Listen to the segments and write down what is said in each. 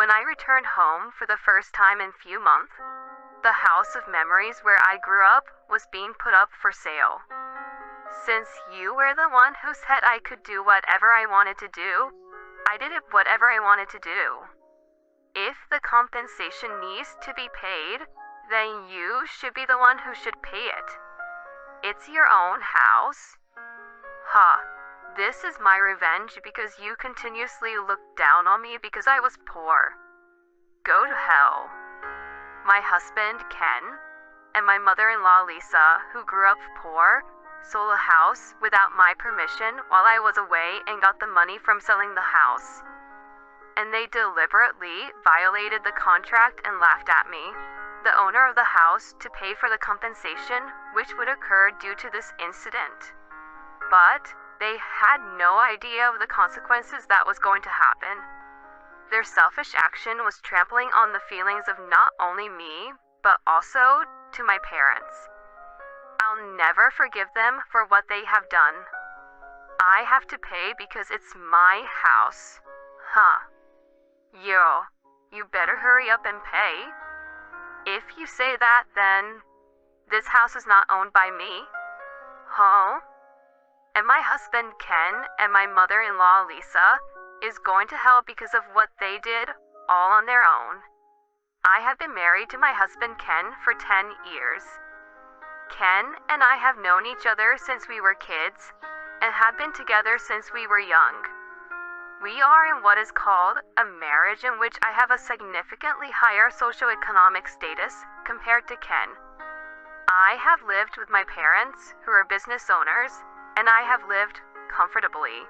When I returned home for the first time in few months, the house of memories where I grew up was being put up for sale. Since you were the one who said I could do whatever I wanted to do, I did it whatever I wanted to do. If the compensation needs to be paid, then you should be the one who should pay it. It's your own house. This is my revenge because you continuously looked down on me because I was poor. Go to hell. My husband, Ken, and my mother-in-law, Lisa, who grew up poor, sold a house without my permission while I was away and got the money from selling the house. And they deliberately violated the contract and laughed at me, the owner of the house, to pay for the compensation which would occur due to this incident. But they had no idea of the consequences that was going to happen. Their selfish action was trampling on the feelings of not only me, but also to my parents. I'll never forgive them for what they have done. I have to pay because it's my house. You better hurry up and pay. If you say that, then this house is not owned by me. And my husband, Ken, and my mother-in-law, Lisa, is going to hell because of what they did all on their own. I have been married to my husband, Ken, for 10 years. Ken and I have known each other since we were kids and have been together since we were young. We are in what is called a marriage in which I have a significantly higher socioeconomic status compared to Ken. I have lived with my parents, who are business owners, and I have lived comfortably.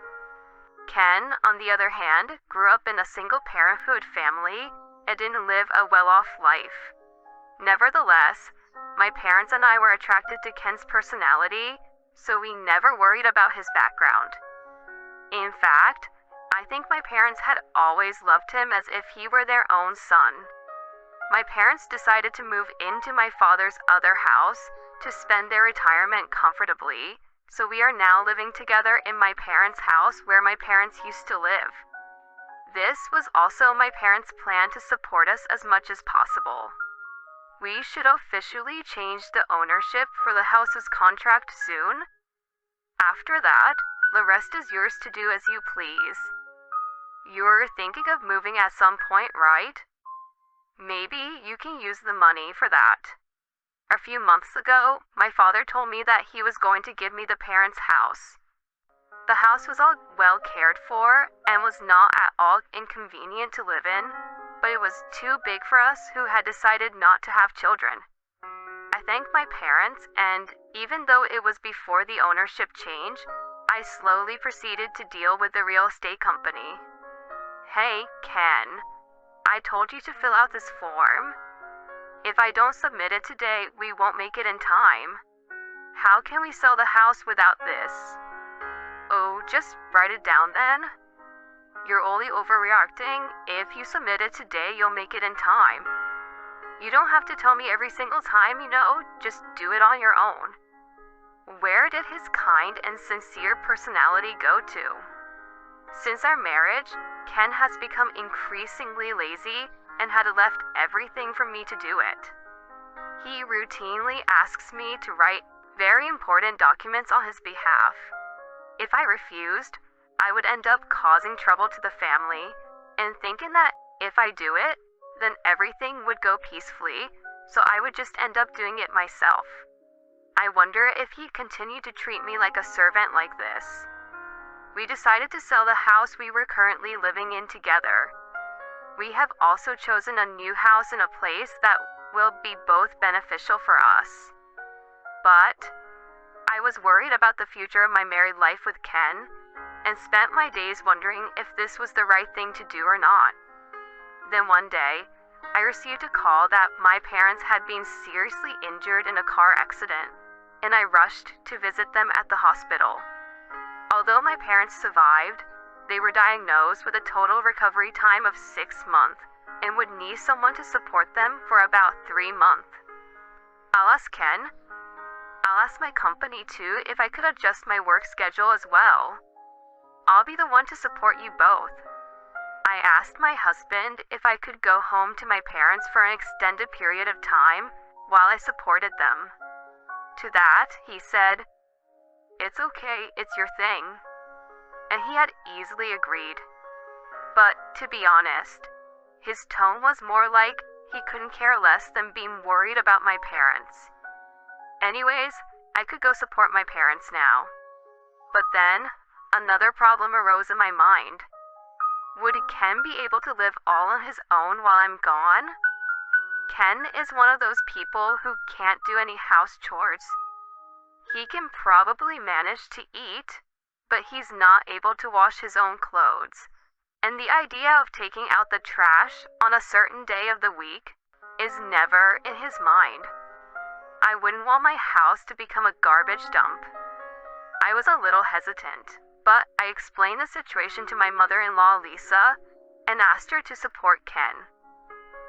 Ken, on the other hand, grew up in a single-parenthood family and didn't live a well-off life. Nevertheless, my parents and I were attracted to Ken's personality, so we never worried about his background. In fact, I think my parents had always loved him as if he were their own son. My parents decided to move into my father's other house to spend their retirement comfortably, so we are now living together in my parents' house where my parents used to live. This was also my parents' plan to support us as much as possible. We should officially change the ownership for the house's contract soon. After that, the rest is yours to do as you please. You're thinking of moving at some point, right? Maybe you can use the money for that. A few months ago, my father told me that he was going to give me the parents' house. The house was all well cared for and was not at all inconvenient to live in, but it was too big for us who had decided not to have children. I thanked my parents, and even though it was before the ownership change, I slowly proceeded to deal with the real estate company. Hey, Ken, I told you to fill out this form. If I don't submit it today, we won't make it in time. How can we sell the house without this? Oh, just write it down then. You're only overreacting. If you submit it today, you'll make it in time. You don't have to tell me every single time, just do it on your own. Where did his kind and sincere personality go to? Since our marriage, Ken has become increasingly lazy and had left everything for me to do it. He routinely asks me to write very important documents on his behalf. If I refused, I would end up causing trouble to the family and thinking that if I do it, then everything would go peacefully, so I would just end up doing it myself. I wonder if he continued to treat me like a servant like this. We decided to sell the house we were currently living in together. We have also chosen a new house in a place that will be both beneficial for us. But I was worried about the future of my married life with Ken and spent my days wondering if this was the right thing to do or not. Then one day, I received a call that my parents had been seriously injured in a car accident, and I rushed to visit them at the hospital. Although my parents survived, they were diagnosed with a total recovery time of 6 months and would need someone to support them for about 3 months. I'll ask Ken. I'll ask my company too if I could adjust my work schedule as well. I'll be the one to support you both. I asked my husband if I could go home to my parents for an extended period of time while I supported them. To that, he said, "It's okay, it's your thing." And he had easily agreed. But to be honest, his tone was more like he couldn't care less than being worried about my parents. Anyways, I could go support my parents now. But then, another problem arose in my mind. Would Ken be able to live all on his own while I'm gone? Ken is one of those people who can't do any house chores. He can probably manage to eat, but he's not able to wash his own clothes. And the idea of taking out the trash on a certain day of the week is never in his mind. I wouldn't want my house to become a garbage dump. I was a little hesitant, but I explained the situation to my mother-in-law, Lisa, and asked her to support Ken.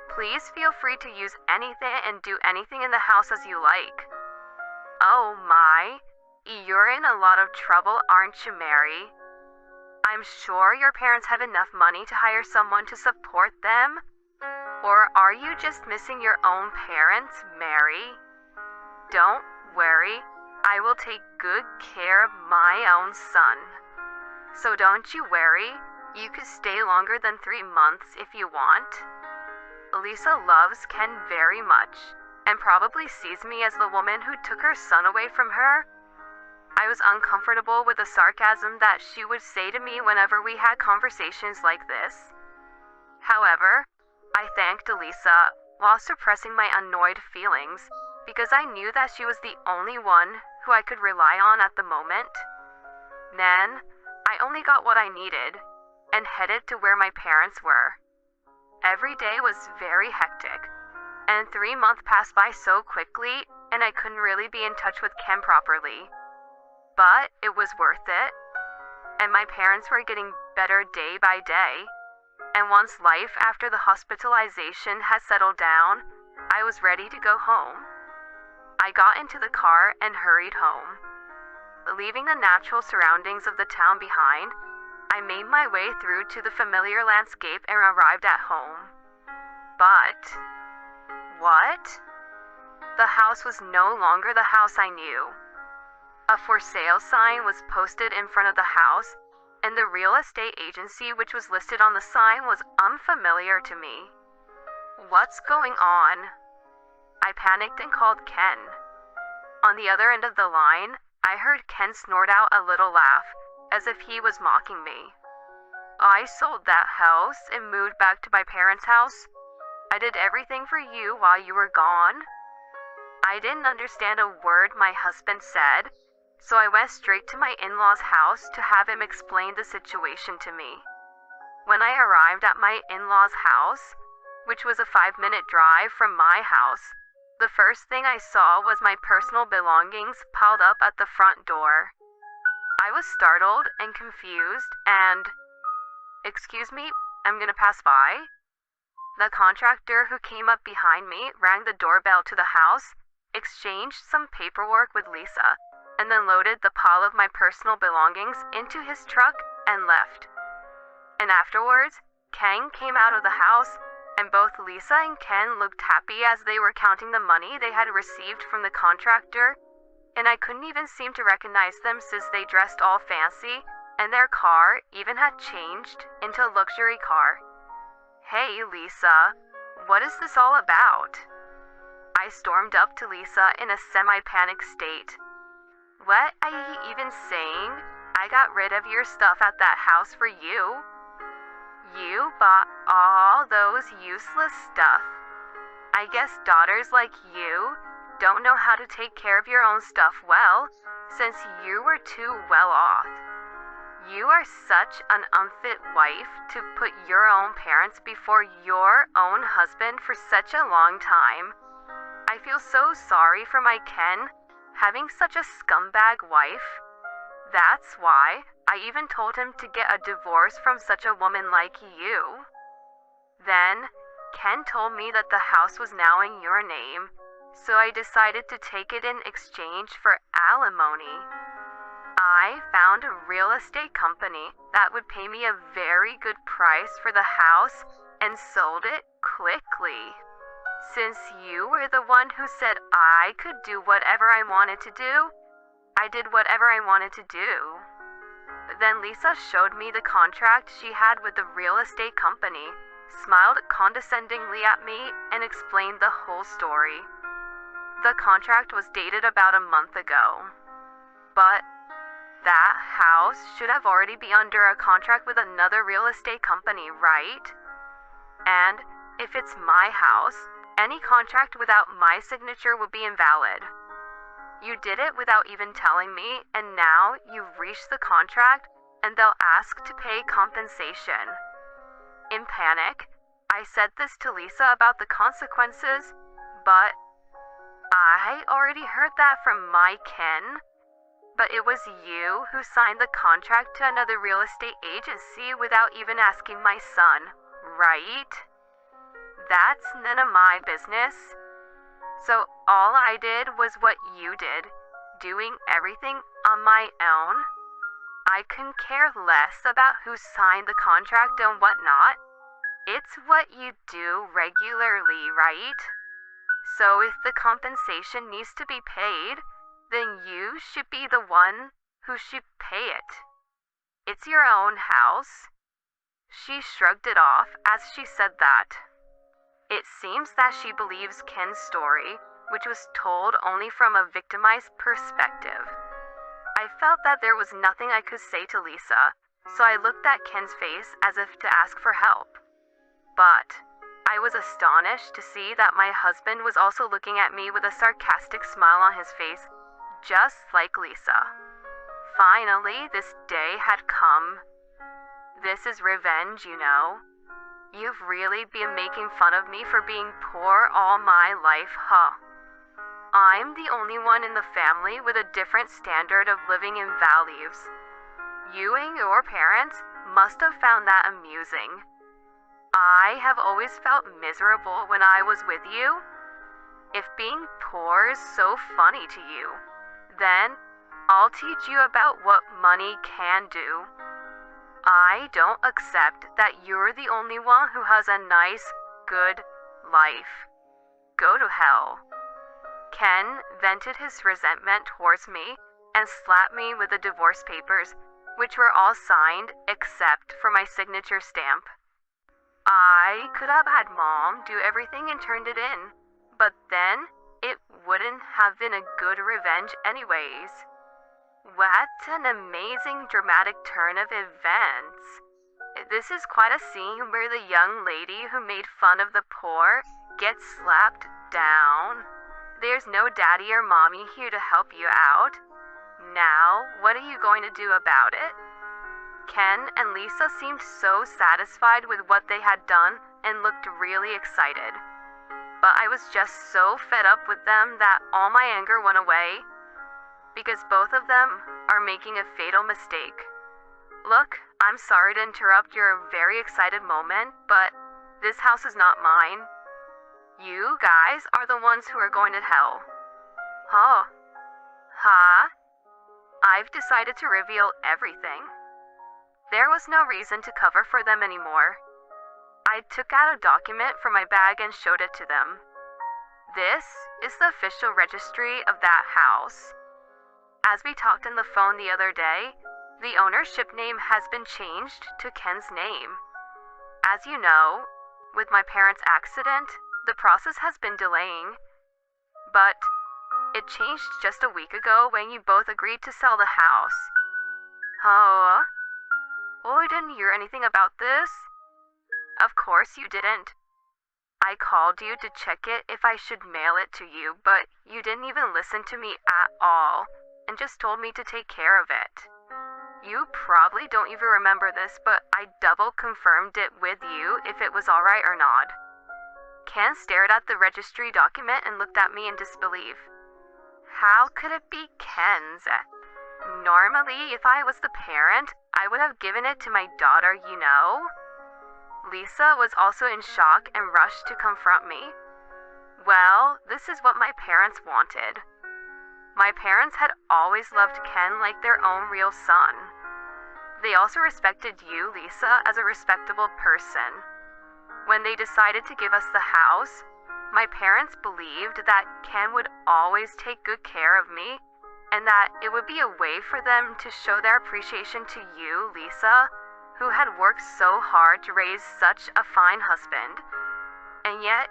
"Please feel free to use anything and do anything in the house as you like." "Oh my, you're in a lot of trouble, aren't you, Mary? I'm sure your parents have enough money to hire someone to support them. Or are you just missing your own parents, Mary? Don't worry, I will take good care of my own son. So don't you worry, you could stay longer than 3 months if you want." Lisa loves Ken very much, and probably sees me as the woman who took her son away from her. I was uncomfortable with the sarcasm that she would say to me whenever we had conversations like this. However, I thanked Lisa while suppressing my annoyed feelings because I knew that she was the only one who I could rely on at the moment. Then, I only got what I needed and headed to where my parents were. Every day was very hectic, and 3 months passed by so quickly, and I couldn't really be in touch with Ken properly. But it was worth it, and my parents were getting better day by day, and once life after the hospitalization had settled down, I was ready to go home. I got into the car and hurried home. Leaving the natural surroundings of the town behind, I made my way through to the familiar landscape and arrived at home. But what? The house was no longer the house I knew. A for sale sign was posted in front of the house, and the real estate agency which was listed on the sign was unfamiliar to me. What's going on? I panicked and called Ken. On the other end of the line, I heard Ken snort out a little laugh, as if he was mocking me. "I sold that house and moved back to my parents' house. I did everything for you while you were gone." I didn't understand a word my husband said, so I went straight to my in-law's house to have him explain the situation to me. When I arrived at my in-law's house, which was a 5-minute drive from my house, the first thing I saw was my personal belongings piled up at the front door. I was startled and confused and, "Excuse me, I'm gonna pass by." The contractor who came up behind me rang the doorbell to the house, exchanged some paperwork with Lisa, and then loaded the pile of my personal belongings into his truck and left. And afterwards, Ken came out of the house, and both Lisa and Ken looked happy as they were counting the money they had received from the contractor, and I couldn't even seem to recognize them since they dressed all fancy, and their car even had changed into a luxury car. "Hey, Lisa, what is this all about?" I stormed up to Lisa in a semi-panicked state. "What are you even saying? I got rid of your stuff at that house for you. You bought all those useless stuff. I guess daughters like you don't know how to take care of your own stuff well, since you were too well off. You are such an unfit wife to put your own parents before your own husband for such a long time. I feel so sorry for my Ken having such a scumbag wife. That's why I even told him to get a divorce from such a woman like you." Then, Ken told me that the house was now in your name, so I decided to take it in exchange for alimony. I I found a real estate company that would pay me a very good price for the house and sold it quickly. Since you were the one who said I could do whatever I wanted to do, I did whatever I wanted to do. Then Lisa showed me the contract she had with the real estate company, smiled condescendingly at me, and explained the whole story. The contract was dated about a month ago. But that house should have already been under a contract with another real estate company, right? And if it's my house, any contract without my signature would be invalid. You did it without even telling me, and now you've reached the contract and they'll ask to pay compensation. In panic, I said this to Lisa about the consequences, but I already heard that from my Ken. But it was you who signed the contract to another real estate agency without even asking my son, right? That's none of my business. So all I did was what you did, doing everything on my own. I couldn't care less about who signed the contract and whatnot. It's what you do regularly, right? So if the compensation needs to be paid, then you should be the one who should pay it. It's your own house. She shrugged it off as she said that. It seems that she believes Ken's story, which was told only from a victimized perspective. I felt that there was nothing I could say to Lisa, so I looked at Ken's face as if to ask for help. But I was astonished to see that my husband was also looking at me with a sarcastic smile on his face, just like Lisa. Finally, this day had come. This is revenge, you know. You've really been making fun of me for being poor all my life, huh? I'm the only one in the family with a different standard of living and values. You and your parents must have found that amusing. I have always felt miserable when I was with you. If being poor is so funny to you, then I'll teach you about what money can do. I don't accept that you're the only one who has a nice, good life. Go to hell. Ken vented his resentment towards me and slapped me with the divorce papers, which were all signed except for my signature stamp. I could have had Mom do everything and turned it in, but then it wouldn't have been a good revenge anyways. What an amazing dramatic turn of events. This is quite a scene where the young lady who made fun of the poor gets slapped down. There's no daddy or mommy here to help you out. Now, what are you going to do about it? Ken and Lisa seemed so satisfied with what they had done and looked really excited. But I was just so fed up with them that all my anger went away, because both of them are making a fatal mistake. Look, I'm sorry to interrupt your very excited moment, but this house is not mine. You guys are the ones who are going to hell. Oh. Huh? I've decided to reveal everything. There was no reason to cover for them anymore. I took out a document from my bag and showed it to them. This is the official registry of that house. As we talked on the phone the other day, the ownership name has been changed to Ken's name. As you know, with my parents' accident, the process has been delaying. But it changed just a week ago when you both agreed to sell the house. Oh? Oh, I didn't hear anything about this. Of course you didn't. I called you to check it if I should mail it to you, but you didn't even listen to me at all, and just told me to take care of it. You probably don't even remember this, but I double confirmed it with you if it was alright or not. Ken stared at the registry document and looked at me in disbelief. How could it be Ken's? Normally, if I was the parent, I would have given it to my daughter, you know? Lisa was also in shock and rushed to confront me. Well, this is what my parents wanted. My parents had always loved Ken like their own real son. They also respected you, Lisa, as a respectable person. When they decided to give us the house, my parents believed that Ken would always take good care of me and that it would be a way for them to show their appreciation to you, Lisa, who had worked so hard to raise such a fine husband. And yet,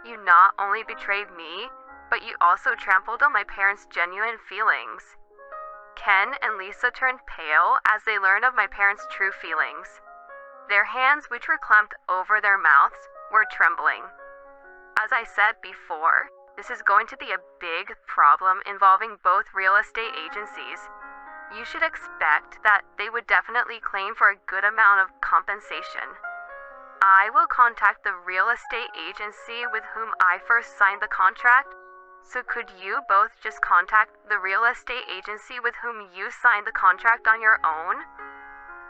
you not only betrayed me, but you also trampled on my parents' genuine feelings. Ken and Lisa turned pale as they learned of my parents' true feelings. Their hands, which were clamped over their mouths, were trembling. As I said before, this is going to be a big problem involving both real estate agencies. You should expect that they would definitely claim for a good amount of compensation. I will contact the real estate agency with whom I first signed the contract. So could you both just contact the real estate agency with whom you signed the contract on your own?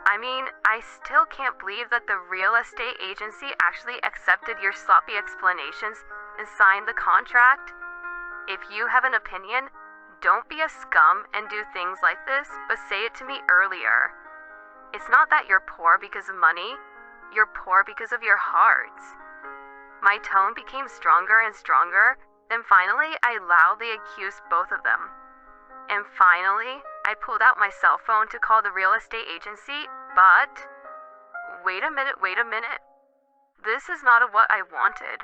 I mean, I still can't believe that the real estate agency actually accepted your sloppy explanations and signed the contract. If you have an opinion, don't be a scum and do things like this, but say it to me earlier. It's not that you're poor because of money, you're poor because of your hearts. My tone became stronger and stronger. Then finally, I loudly accused both of them. And finally, I pulled out my cell phone to call the real estate agency, but... Wait a minute. This is not what I wanted.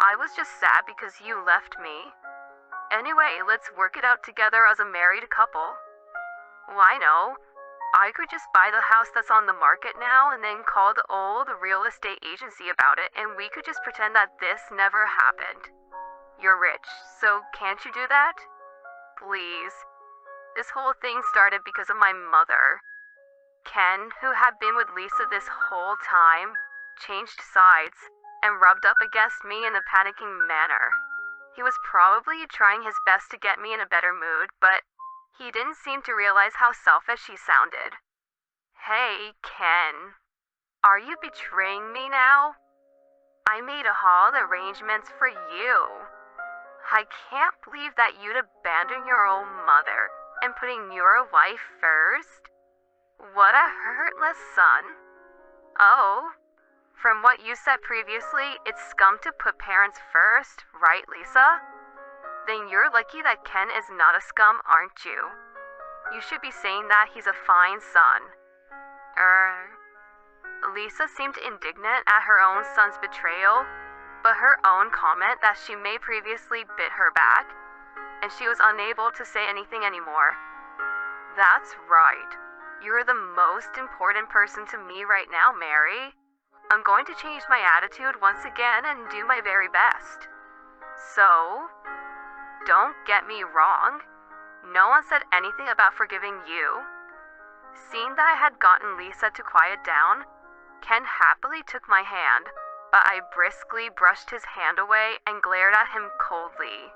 I was just sad because you left me. Anyway, let's work it out together as a married couple. Why no? I could just buy the house that's on the market now and then call the old real estate agency about it, and we could just pretend that this never happened. You're rich, so can't you do that? Please. This whole thing started because of my mother. Ken, who had been with Lisa this whole time, changed sides and rubbed up against me in a panicking manner. He was probably trying his best to get me in a better mood, but he didn't seem to realize how selfish he sounded. Hey, Ken. Are you betraying me now? I made all the arrangements for you. I can't believe that you'd abandon your own mother and putting your wife first. What a hurtless son. Oh, from what you said previously, it's scum to put parents first, right, Lisa? Then you're lucky that Ken is not a scum, aren't you? You should be saying that he's a fine son. Lisa seemed indignant at her own son's betrayal, but her own comment that she may previously bit her back, and she was unable to say anything anymore. That's right. You're the most important person to me right now, Mary. I'm going to change my attitude once again and do my very best. So, don't get me wrong. No one said anything about forgiving you. Seeing that I had gotten Lisa to quiet down, Ken happily took my hand, but I briskly brushed his hand away and glared at him coldly.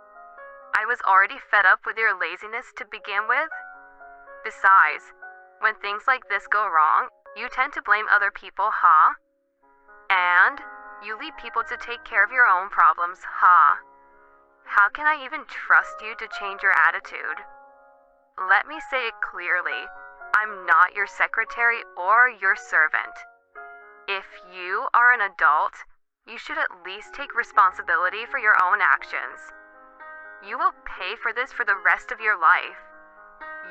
I was already fed up with your laziness to begin with. Besides, when things like this go wrong, you tend to blame other people, huh? And you leave people to take care of your own problems, huh? How can I even trust you to change your attitude? Let me say it clearly. I'm not your secretary or your servant. If you are an adult, you should at least take responsibility for your own actions. You will pay for this for the rest of your life.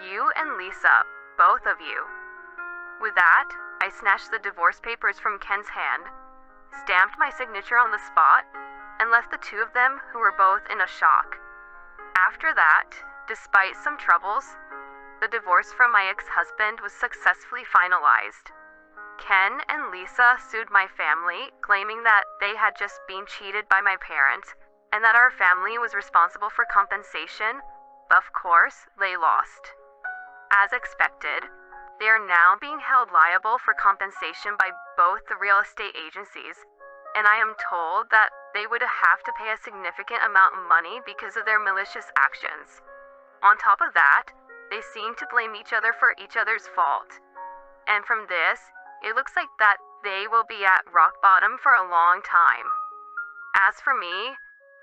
You and Lisa, both of you. With that, I snatched the divorce papers from Ken's hand, stamped my signature on the spot, and left the two of them who were both in a shock. After that, despite some troubles, the divorce from my ex-husband was successfully finalized. Ken and Lisa sued my family, claiming that they had just been cheated by my parents and that our family was responsible for compensation, but of course, they lost. As expected, they are now being held liable for compensation by both the real estate agencies, and I am told that they would have to pay a significant amount of money because of their malicious actions. On top of that, they seem to blame each other for each other's fault. And from this, it looks like that they will be at rock bottom for a long time. As for me,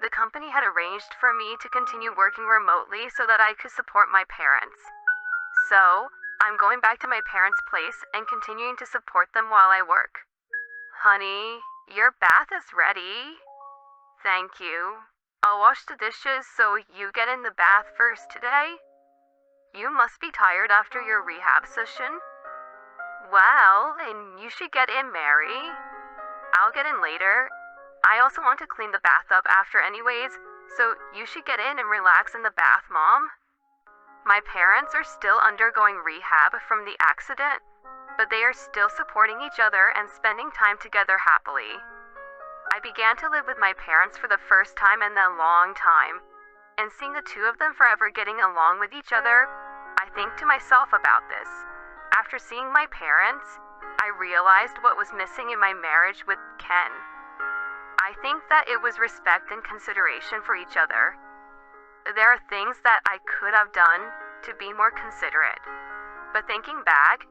The company had arranged for me to continue working remotely so that I could support my parents. So, I'm going back to my parents' place and continuing to support them while I work. Honey, your bath is ready. Thank you. I'll wash the dishes so you get in the bath first today. You must be tired after your rehab session. Well, then you should get in, Mary. I'll get in later. I also want to clean the bathtub after anyways, so you should get in and relax in the bath, Mom. My parents are still undergoing rehab from the accident, but they are still supporting each other and spending time together happily. I began to live with my parents for the first time in a long time, and seeing the two of them forever getting along with each other, I think to myself about this. After seeing my parents, I realized what was missing in my marriage with Ken. I think that it was respect and consideration for each other. There are things that I could have done to be more considerate, but thinking back,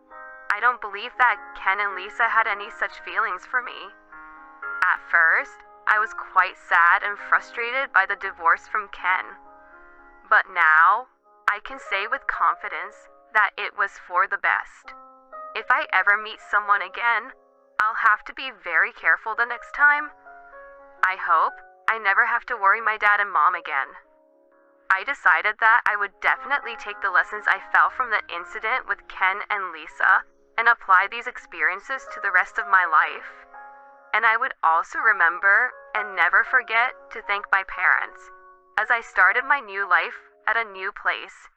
I don't believe that Ken and Lisa had any such feelings for me. At first, I was quite sad and frustrated by the divorce from Ken. But now, I can say with confidence that it was for the best. If I ever meet someone again, I'll have to be very careful the next time. I hope I never have to worry my dad and mom again. I decided that I would definitely take the lessons I felt from the incident with Ken and Lisa and apply these experiences to the rest of my life. And I would also remember and never forget to thank my parents, as I started my new life at a new place